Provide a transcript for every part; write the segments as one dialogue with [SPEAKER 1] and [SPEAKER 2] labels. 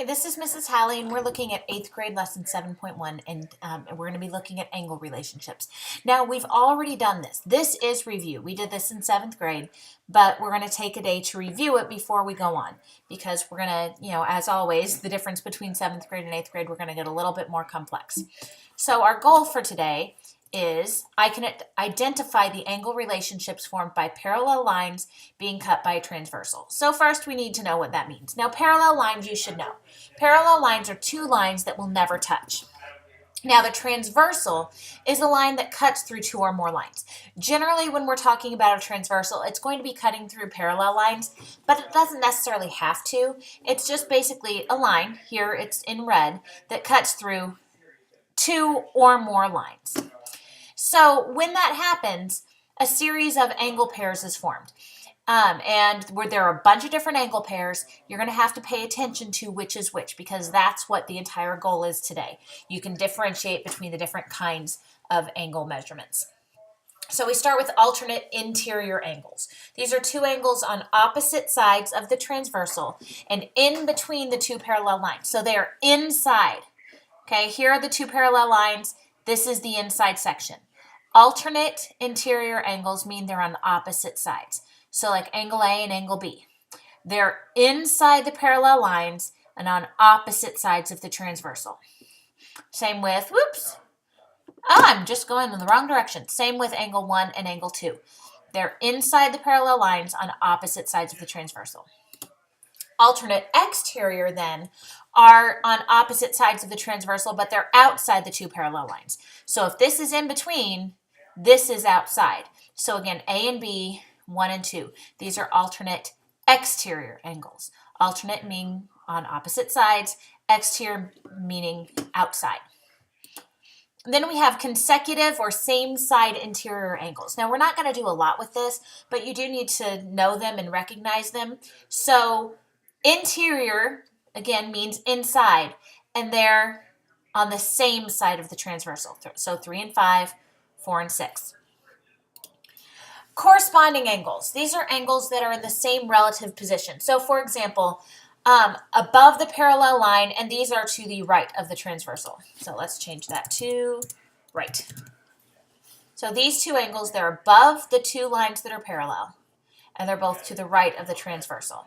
[SPEAKER 1] Hey, this is Mrs. Halley, and we're looking at 8th grade lesson 7.1, and we're going to be looking at angle relationships. Now, we've already done this. This is review. We did this in 7th grade, but we're going to take a day to review it before we go on, because we're going to, as always, the difference between 7th grade and 8th grade, we're going to get a little bit more complex. So our goal for today is I can identify the angle relationships formed by parallel lines being cut by a transversal. So first we need to know what that means. Now, parallel lines you should know. Parallel lines are two lines that will never touch. Now, the transversal is a line that cuts through two or more lines. Generally, when we're talking about a transversal, it's going to be cutting through parallel lines, but it doesn't necessarily have to. It's just basically a line, here it's in red, that cuts through two or more lines. So when that happens, a series of angle pairs is formed. And where there are a bunch of different angle pairs, you're going to have to pay attention to which is which, because that's what the entire goal is today. You can differentiate between the different kinds of angle measurements. So we start with alternate interior angles. These are two angles on opposite sides of the transversal and in between the two parallel lines. So they are inside. Okay, here are the two parallel lines. This is the inside section. Alternate interior angles mean they're on the opposite sides. So like angle A and angle B. They're inside the parallel lines and on opposite sides of the transversal. Same with, I'm just going in the wrong direction. Same with angle 1 and angle 2. They're inside the parallel lines on opposite sides of the transversal. Alternate exterior then are on opposite sides of the transversal, but they're outside the two parallel lines. So if this is in between, this is outside. So again, A and B, 1 and 2. These are alternate exterior angles. Alternate meaning on opposite sides, exterior meaning outside. Then we have consecutive or same side interior angles. Now, we're not going to do a lot with this, but you do need to know them and recognize them. So interior, again, means inside, and they're on the same side of the transversal. So 3 and 5, 4 and 6. Corresponding angles. These are angles that are in the same relative position. So for example, above the parallel line, and these are to the right of the transversal. So let's change that to right. So these two angles, they're above the two lines that are parallel, and they're both to the right of the transversal.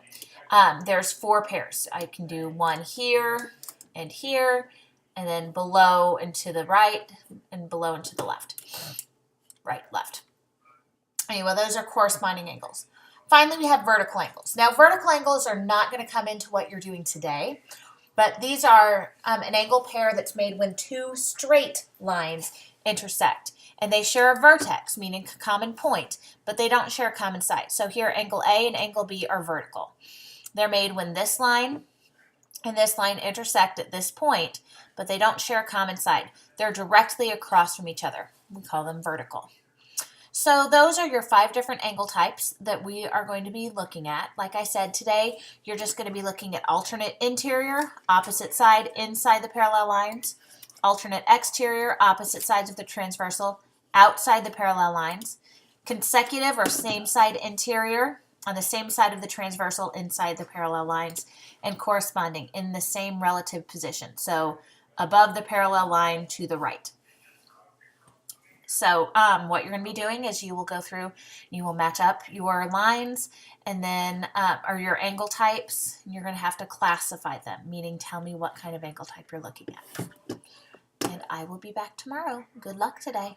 [SPEAKER 1] There's 4 pairs. I can do one here, and then below and to the right, and below and to the left. Right, left. Anyway, those are corresponding angles. Finally, we have vertical angles. Now, vertical angles are not going to come into what you're doing today, but these are an angle pair that's made when two straight lines intersect. And they share a vertex, meaning a common point, but they don't share a common side. So here, angle A and angle B are vertical. They're made when this line and this line intersect at this point, but they don't share a common side. They're directly across from each other. We call them vertical. So those are your 5 different angle types that we are going to be looking at. Like I said, today you're just going to be looking at alternate interior, opposite side, inside the parallel lines, alternate exterior, opposite sides of the transversal, outside the parallel lines, consecutive or same side interior, on the same side of the transversal, inside the parallel lines, and corresponding in the same relative position. So above the parallel line to the right. So what you're going to be doing is you will go through, you will match up your lines and then or your angle types. You're going to have to classify them, meaning tell me what kind of angle type you're looking at. And I will be back tomorrow. Good luck today.